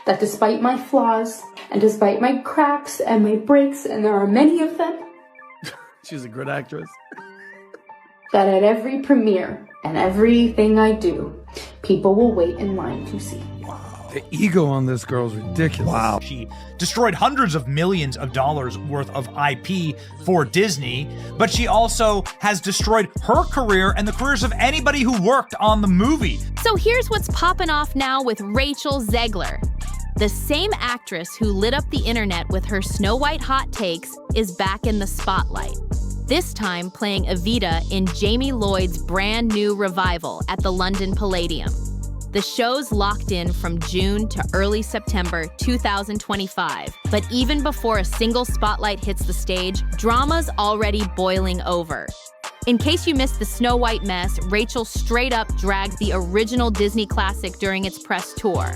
that despite my flaws, and despite my cracks and my breaks, and there are many of them, she's a good actress, that at every premiere and everything I do, people will wait in line to see. The ego on this girl is ridiculous. Wow. She destroyed hundreds of millions of dollars worth of IP for Disney, but she also has destroyed her career and the careers of anybody who worked on the movie. So here's what's popping off now with Rachel Zegler. The same actress who lit up the internet with her Snow White hot takes is back in the spotlight. This time playing Evita in Jamie Lloyd's brand new revival at the London Palladium. The show's locked in from June to early September 2025, but even before a single spotlight hits the stage, drama's already boiling over. In case you missed the Snow White mess, Rachel straight up dragged the original Disney classic during its press tour.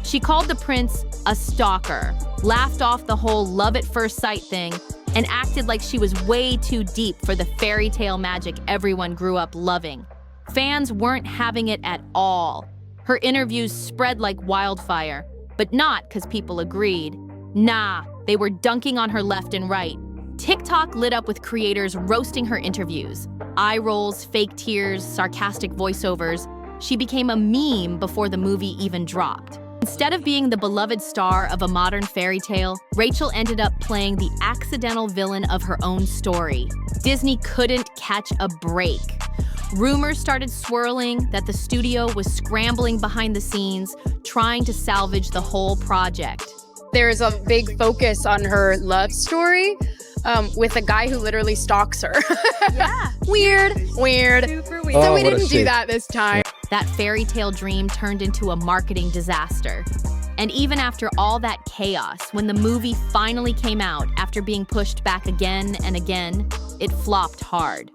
She called the prince a stalker, laughed off the whole love at first sight thing, and acted like she was way too deep for the fairy tale magic everyone grew up loving. Fans weren't having it at all. Her interviews spread like wildfire, but not because people agreed. Nah, they were dunking on her left and right. TikTok lit up with creators roasting her interviews. Eye rolls, fake tears, sarcastic voiceovers. She became a meme before the movie even dropped. Instead of being the beloved star of a modern fairy tale, Rachel ended up playing the accidental villain of her own story. Disney couldn't catch a break. Rumors started swirling that the studio was scrambling behind the scenes, trying to salvage the whole project. There's a big focus on her love story with a guy who literally stalks her. Yeah. Weird. Super weird. So we didn't do that this time. That fairy tale dream turned into a marketing disaster. And even after all that chaos, when the movie finally came out after being pushed back again and again, it flopped hard.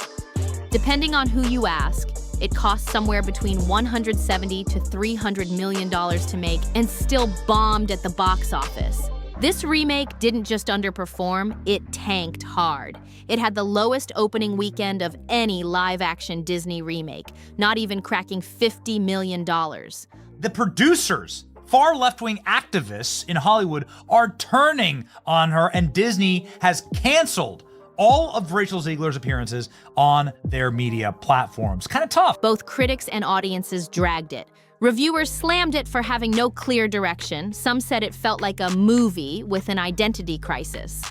Depending on who you ask, it cost somewhere between $170 to $300 million to make and still bombed at the box office. This remake didn't just underperform, it tanked hard. It had the lowest opening weekend of any live-action Disney remake, not even cracking $50 million. The producers, far left-wing activists in Hollywood, are turning on her, and Disney has canceled all of Rachel Zegler's appearances on their media platforms. Kind of tough. Both critics and audiences dragged it. Reviewers slammed it for having no clear direction. Some said it felt like a movie with an identity crisis.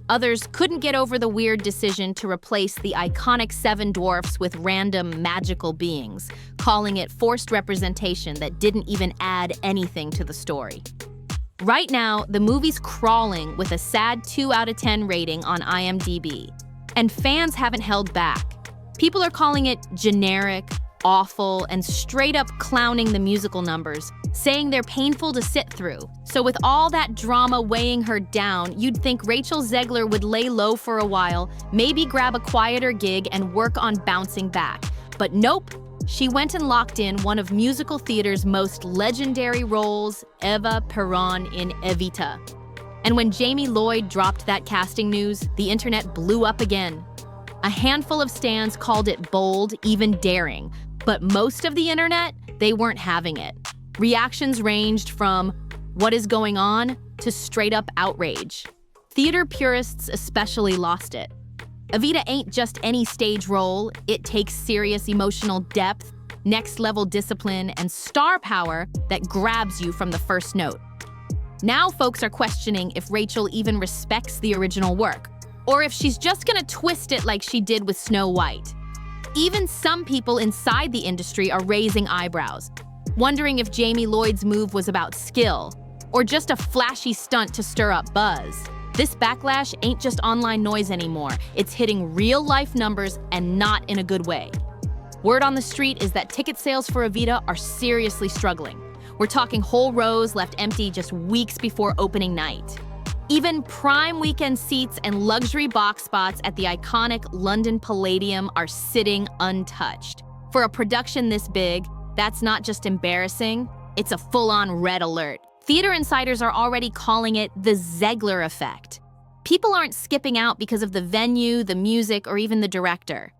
Others couldn't get over the weird decision to replace the iconic 7 dwarfs with random magical beings, calling it forced representation that didn't even add anything to the story. Right now, the movie's crawling with a sad 2 out of 10 rating on IMDb. And fans haven't held back. People are calling it generic, awful, and straight up clowning the musical numbers, saying they're painful to sit through. So with all that drama weighing her down, you'd think Rachel Zegler would lay low for a while, maybe grab a quieter gig and work on bouncing back. But nope. She went and locked in one of musical theater's most legendary roles, Eva Perón in Evita. And when Jamie Lloyd dropped that casting news, the internet blew up again. A handful of stans called it bold, even daring, but most of the internet, they weren't having it. Reactions ranged from, "What is going on?" to straight up outrage. Theater purists especially lost it. Evita ain't just any stage role, it takes serious emotional depth, next-level discipline, and star power that grabs you from the first note. Now folks are questioning if Rachel even respects the original work, or if she's just gonna twist it like she did with Snow White. Even some people inside the industry are raising eyebrows, wondering if Jamie Lloyd's move was about skill, or just a flashy stunt to stir up buzz. This backlash ain't just online noise anymore. It's hitting real-life numbers and not in a good way. Word on the street is that ticket sales for Evita are seriously struggling. We're talking whole rows left empty just weeks before opening night. Even prime weekend seats and luxury box spots at the iconic London Palladium are sitting untouched. For a production this big, that's not just embarrassing, it's a full-on red alert. Theater insiders are already calling it the Zegler effect. People aren't skipping out because of the venue, the music, or even the director.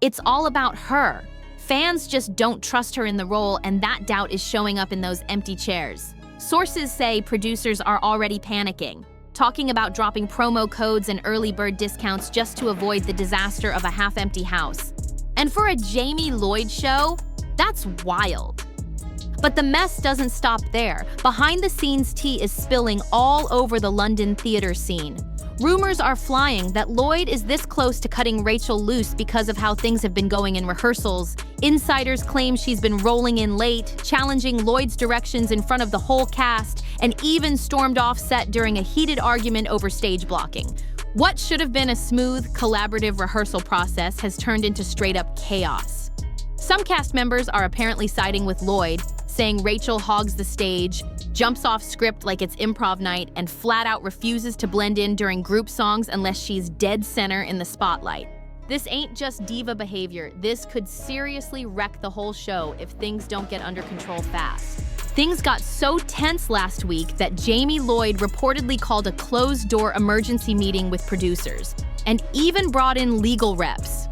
It's all about her. Fans just don't trust her in the role, and that doubt is showing up in those empty chairs. Sources say producers are already panicking, talking about dropping promo codes and early bird discounts just to avoid the disaster of a half-empty house. And for a Jamie Lloyd show, that's wild. But the mess doesn't stop there. Behind-the-scenes tea is spilling all over the London theater scene. Rumors are flying that Lloyd is this close to cutting Rachel loose because of how things have been going in rehearsals. Insiders claim she's been rolling in late, challenging Lloyd's directions in front of the whole cast, and even stormed off set during a heated argument over stage blocking. What should have been a smooth, collaborative rehearsal process has turned into straight-up chaos. Some cast members are apparently siding with Lloyd, saying Rachel hogs the stage, jumps off script like it's improv night, and flat out refuses to blend in during group songs unless she's dead center in the spotlight. This ain't just diva behavior. This could seriously wreck the whole show if things don't get under control fast. Things got so tense last week that Jamie Lloyd reportedly called a closed-door emergency meeting with producers, and even brought in legal reps.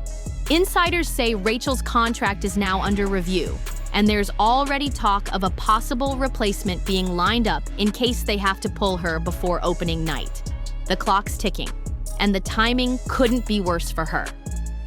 Insiders say Rachel's contract is now under review, and there's already talk of a possible replacement being lined up in case they have to pull her before opening night. The clock's ticking, and the timing couldn't be worse for her.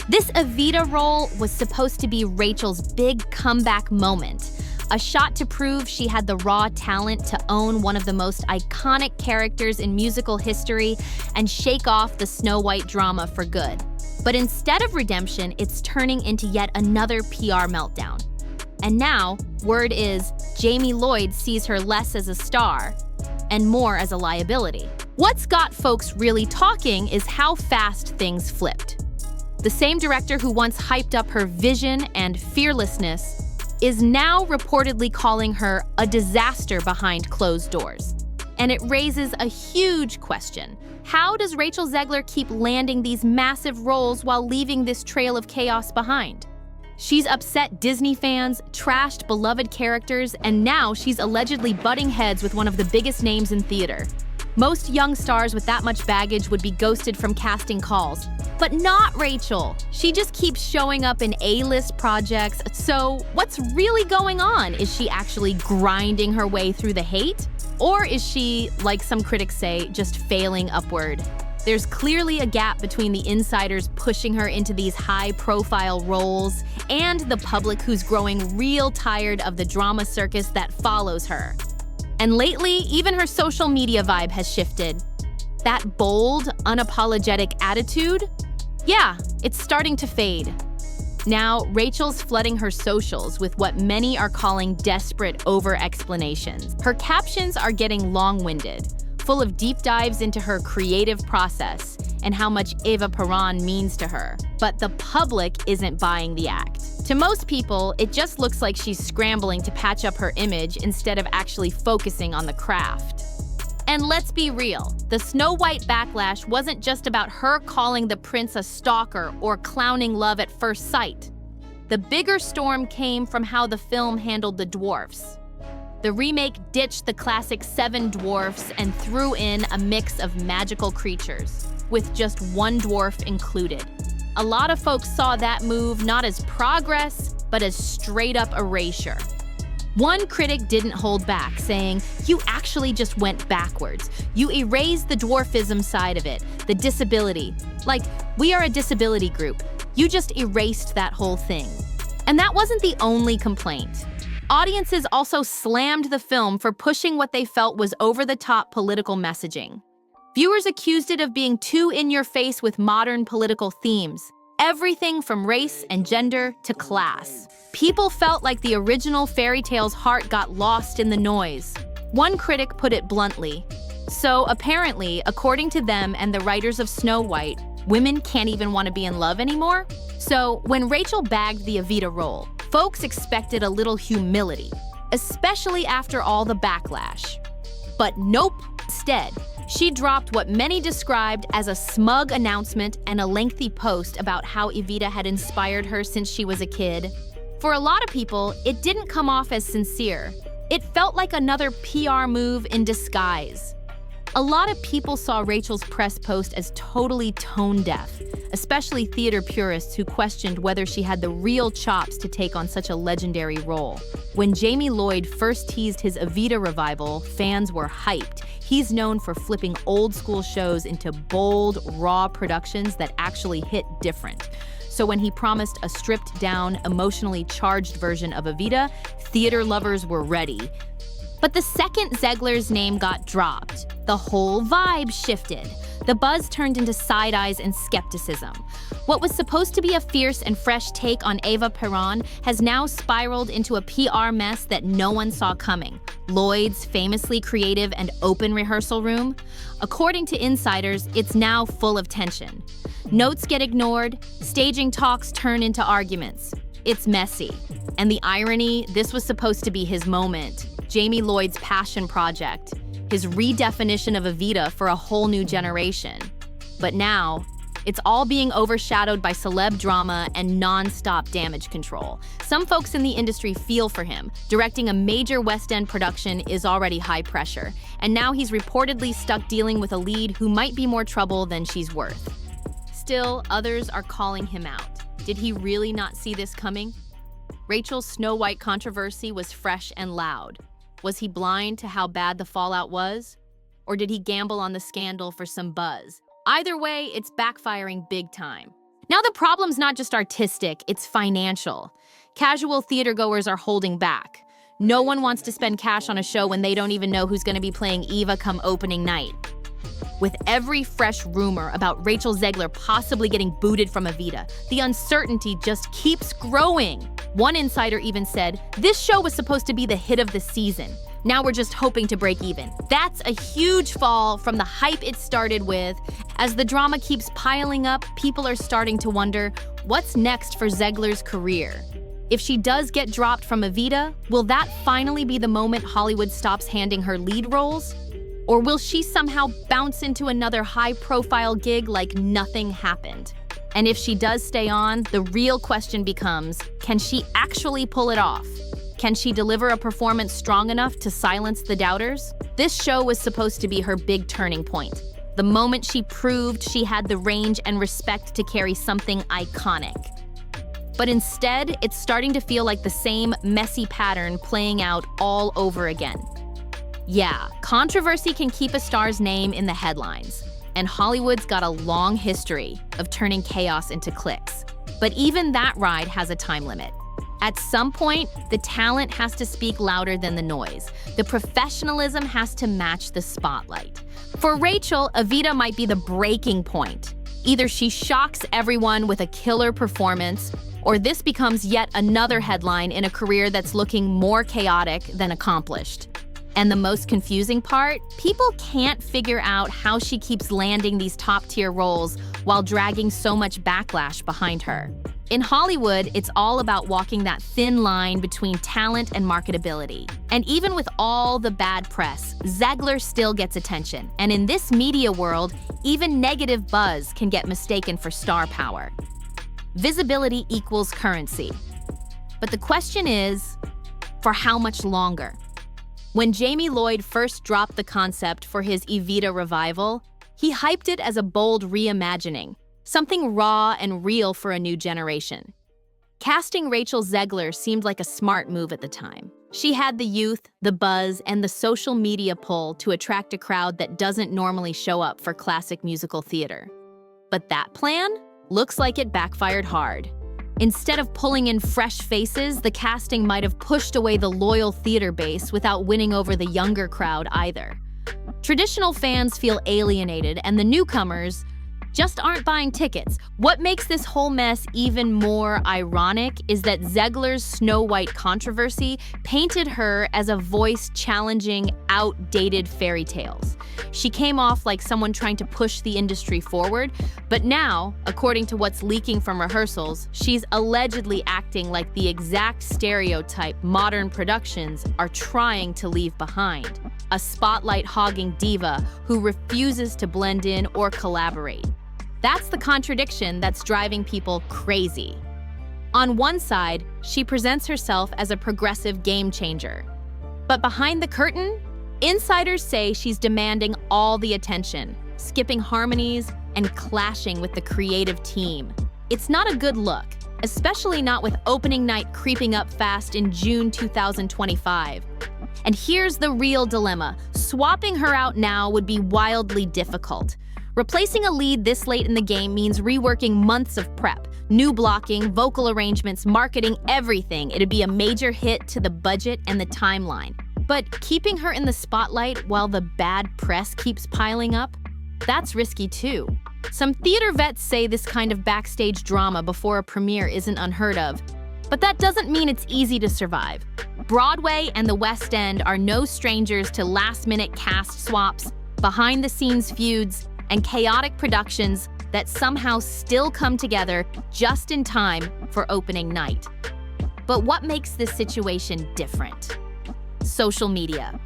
This Evita role was supposed to be Rachel's big comeback moment, a shot to prove she had the raw talent to own one of the most iconic characters in musical history and shake off the Snow White drama for good. But instead of redemption, it's turning into yet another PR meltdown. And now, word is, Jamie Lloyd sees her less as a star and more as a liability. What's got folks really talking is how fast things flipped. The same director who once hyped up her vision and fearlessness is now reportedly calling her a disaster behind closed doors. And it raises a huge question. How does Rachel Zegler keep landing these massive roles while leaving this trail of chaos behind? She's upset Disney fans, trashed beloved characters, and now she's allegedly butting heads with one of the biggest names in theater. Most young stars with that much baggage would be ghosted from casting calls. But not Rachel. She just keeps showing up in A-list projects. So what's really going on? Is she actually grinding her way through the hate? Or is she, like some critics say, just failing upward? There's clearly a gap between the insiders pushing her into these high-profile roles and the public who's growing real tired of the drama circus that follows her. And lately, even her social media vibe has shifted. That bold, unapologetic attitude? Yeah, it's starting to fade. Now, Rachel's flooding her socials with what many are calling desperate over-explanations. Her captions are getting long-winded, full of deep dives into her creative process and how much Eva Perón means to her. But the public isn't buying the act. To most people, it just looks like she's scrambling to patch up her image instead of actually focusing on the craft. And let's be real, the Snow White backlash wasn't just about her calling the prince a stalker or clowning love at first sight. The bigger storm came from how the film handled the dwarfs. The remake ditched the classic 7 dwarfs and threw in a mix of magical creatures, with just one dwarf included. A lot of folks saw that move not as progress, but as straight-up erasure. One critic didn't hold back, saying, "You actually just went backwards. You erased the dwarfism side of it, the disability. Like, we are a disability group. You just erased that whole thing." And that wasn't the only complaint. Audiences also slammed the film for pushing what they felt was over-the-top political messaging. Viewers accused it of being too in-your-face with modern political themes, everything from race and gender to class. People felt like the original fairy tale's heart got lost in the noise. One critic put it bluntly. So apparently, according to them and the writers of Snow White, women can't even want to be in love anymore? So when Rachel bagged the Evita role, folks expected a little humility, especially after all the backlash. But nope, instead, she dropped what many described as a smug announcement and a lengthy post about how Evita had inspired her since she was a kid. For a lot of people, it didn't come off as sincere. It felt like another PR move in disguise. A lot of people saw Rachel's press post as totally tone-deaf, especially theater purists who questioned whether she had the real chops to take on such a legendary role. When Jamie Lloyd first teased his Evita revival, fans were hyped. He's known for flipping old-school shows into bold, raw productions that actually hit different. So when he promised a stripped-down, emotionally charged version of Evita, theater lovers were ready. But the second Zegler's name got dropped, the whole vibe shifted. The buzz turned into side eyes and skepticism. What was supposed to be a fierce and fresh take on Eva Perón has now spiraled into a PR mess that no one saw coming. Lloyd's famously creative and open rehearsal room? According to insiders, it's now full of tension. Notes get ignored, staging talks turn into arguments. It's messy. And the irony, this was supposed to be his moment. Jamie Lloyd's passion project, his redefinition of Evita for a whole new generation. But now, it's all being overshadowed by celeb drama and non-stop damage control. Some folks in the industry feel for him. Directing a major West End production is already high pressure, and now he's reportedly stuck dealing with a lead who might be more trouble than she's worth. Still, others are calling him out. Did he really not see this coming? Rachel's Snow White controversy was fresh and loud. Was he blind to how bad the fallout was? Or did he gamble on the scandal for some buzz? Either way, it's backfiring big time. Now the problem's not just artistic, it's financial. Casual theatergoers are holding back. No one wants to spend cash on a show when they don't even know who's going to be playing Eva come opening night. With every fresh rumor about Rachel Zegler possibly getting booted from Evita, the uncertainty just keeps growing. One insider even said, "This show was supposed to be the hit of the season. Now we're just hoping to break even." That's a huge fall from the hype it started with. As the drama keeps piling up, people are starting to wonder, what's next for Zegler's career? If she does get dropped from Evita, will that finally be the moment Hollywood stops handing her lead roles? Or will she somehow bounce into another high-profile gig like nothing happened? And if she does stay on, the real question becomes, can she actually pull it off? Can she deliver a performance strong enough to silence the doubters? This show was supposed to be her big turning point. The moment she proved she had the range and respect to carry something iconic. But instead, it's starting to feel like the same messy pattern playing out all over again. Yeah, controversy can keep a star's name in the headlines, and Hollywood's got a long history of turning chaos into clicks. But even that ride has a time limit. At some point, the talent has to speak louder than the noise. The professionalism has to match the spotlight. For Rachel, Evita might be the breaking point. Either she shocks everyone with a killer performance, or this becomes yet another headline in a career that's looking more chaotic than accomplished. And the most confusing part, people can't figure out how she keeps landing these top-tier roles while dragging so much backlash behind her. In Hollywood, it's all about walking that thin line between talent and marketability. And even with all the bad press, Zegler still gets attention. And in this media world, even negative buzz can get mistaken for star power. Visibility equals currency. But the question is, for how much longer? When Jamie Lloyd first dropped the concept for his Evita revival, he hyped it as a bold reimagining, something raw and real for a new generation. Casting Rachel Zegler seemed like a smart move at the time. She had the youth, the buzz, and the social media pull to attract a crowd that doesn't normally show up for classic musical theater. But that plan looks like it backfired hard. Instead of pulling in fresh faces, the casting might have pushed away the loyal theater base without winning over the younger crowd either. Traditional fans feel alienated, and the newcomers just aren't buying tickets. What makes this whole mess even more ironic is that Zegler's Snow White controversy painted her as a voice challenging outdated fairy tales. She came off like someone trying to push the industry forward, but now, according to what's leaking from rehearsals, she's allegedly acting like the exact stereotype modern productions are trying to leave behind. A spotlight-hogging diva who refuses to blend in or collaborate. That's the contradiction that's driving people crazy. On one side, she presents herself as a progressive game changer. But behind the curtain, Insiders say she's demanding all the attention, skipping harmonies and clashing with the creative team. It's not a good look, especially not with opening night creeping up fast in June 2025. And here's the real dilemma. Swapping her out now would be wildly difficult. Replacing a lead this late in the game means reworking months of prep, new blocking, vocal arrangements, marketing, everything. It'd be a major hit to the budget and the timeline. But keeping her in the spotlight while the bad press keeps piling up, that's risky too. Some theater vets say this kind of backstage drama before a premiere isn't unheard of, but that doesn't mean it's easy to survive. Broadway and the West End are no strangers to last-minute cast swaps, behind-the-scenes feuds, and chaotic productions that somehow still come together just in time for opening night. But what makes this situation different? Social media.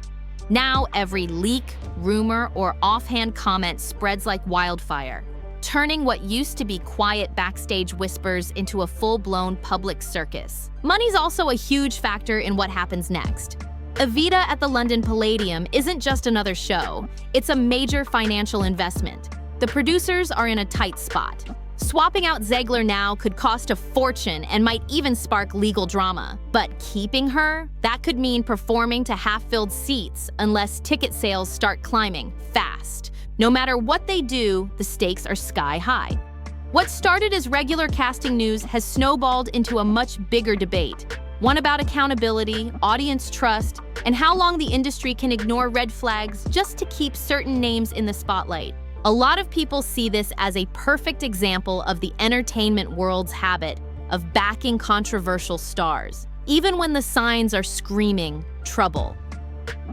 Now every leak, rumor, or offhand comment spreads like wildfire, turning what used to be quiet backstage whispers into a full-blown public circus. Money's also a huge factor in what happens next. Evita at the London Palladium isn't just another show, it's a major financial investment. The producers are in a tight spot. Swapping out Zegler now could cost a fortune and might even spark legal drama. But keeping her? That could mean performing to half-filled seats unless ticket sales start climbing fast. No matter what they do, the stakes are sky high. What started as regular casting news has snowballed into a much bigger debate. One about accountability, audience trust, and how long the industry can ignore red flags just to keep certain names in the spotlight. A lot of people see this as a perfect example of the entertainment world's habit of backing controversial stars, even when the signs are screaming trouble.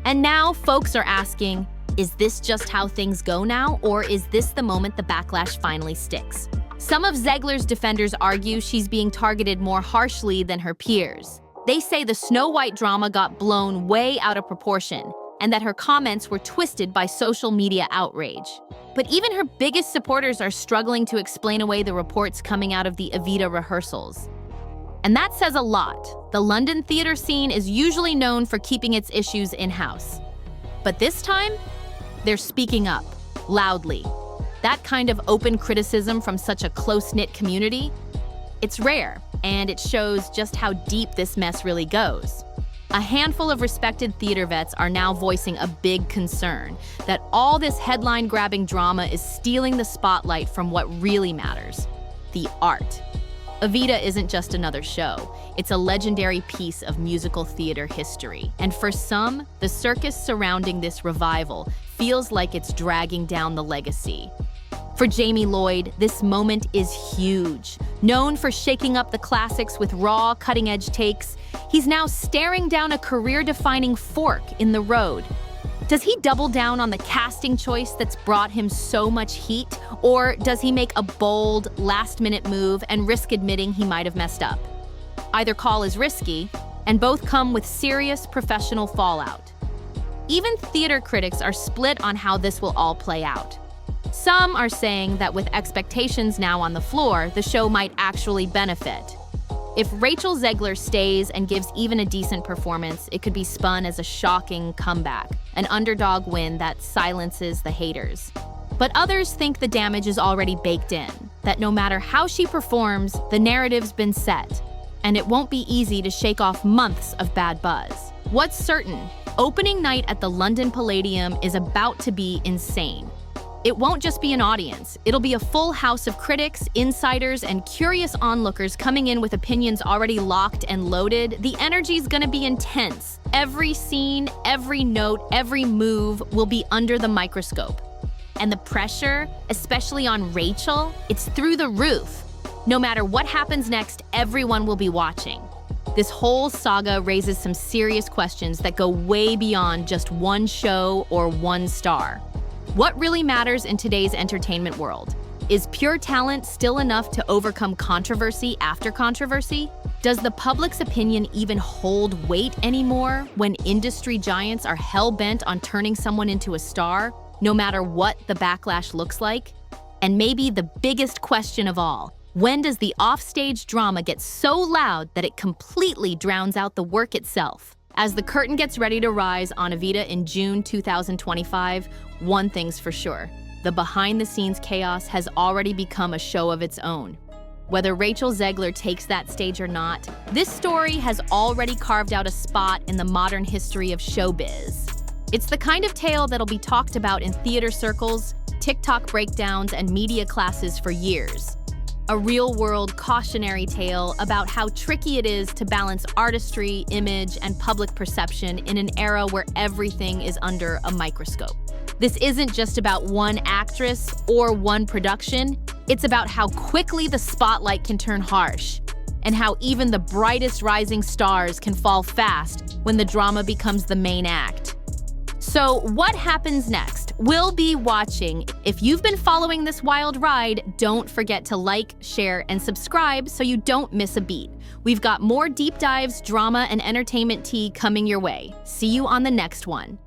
And now folks are asking, is this just how things go now, or is this the moment the backlash finally sticks? Some of Zegler's defenders argue she's being targeted more harshly than her peers. They say the Snow White drama got blown way out of proportion, and that her comments were twisted by social media outrage. But even her biggest supporters are struggling to explain away the reports coming out of the Evita rehearsals. And that says a lot. The London theater scene is usually known for keeping its issues in-house. But this time, they're speaking up, loudly. That kind of open criticism from such a close-knit community, it's rare, and it shows just how deep this mess really goes. A handful of respected theater vets are now voicing a big concern that all this headline-grabbing drama is stealing the spotlight from what really matters, the art. Evita isn't just another show. It's a legendary piece of musical theater history. And for some, the circus surrounding this revival feels like it's dragging down the legacy. For Jamie Lloyd, this moment is huge. Known for shaking up the classics with raw, cutting-edge takes, he's now staring down a career-defining fork in the road. Does he double down on the casting choice that's brought him so much heat, or does he make a bold, last-minute move and risk admitting he might have messed up? Either call is risky, and both come with serious professional fallout. Even theater critics are split on how this will all play out. Some are saying that with expectations now on the floor, the show might actually benefit. If Rachel Zegler stays and gives even a decent performance, it could be spun as a shocking comeback, an underdog win that silences the haters. But others think the damage is already baked in, that no matter how she performs, the narrative's been set, and it won't be easy to shake off months of bad buzz. What's certain, opening night at the London Palladium is about to be insane. It won't just be an audience, it'll be a full house of critics, insiders, and curious onlookers coming in with opinions already locked and loaded. The energy's gonna be intense. Every scene, every note, every move will be under the microscope. And the pressure, especially on Rachel, it's through the roof. No matter what happens next, everyone will be watching. This whole saga raises some serious questions that go way beyond just one show or one star. What really matters in today's entertainment world? Is pure talent still enough to overcome controversy after controversy? Does the public's opinion even hold weight anymore when industry giants are hell-bent on turning someone into a star, no matter what the backlash looks like? And maybe the biggest question of all, when does the offstage drama get so loud that it completely drowns out the work itself? As the curtain gets ready to rise on Evita in June 2025, one thing's for sure. The behind-the-scenes chaos has already become a show of its own. Whether Rachel Zegler takes that stage or not, this story has already carved out a spot in the modern history of showbiz. It's the kind of tale that'll be talked about in theater circles, TikTok breakdowns, and media classes for years. A real-world cautionary tale about how tricky it is to balance artistry, image, and public perception in an era where everything is under a microscope. This isn't just about one actress or one production, it's about how quickly the spotlight can turn harsh, and how even the brightest rising stars can fall fast when the drama becomes the main act. So what happens next? We'll be watching. If you've been following this wild ride, don't forget to like, share, and subscribe so you don't miss a beat. We've got more deep dives, drama, and entertainment tea coming your way. See you on the next one.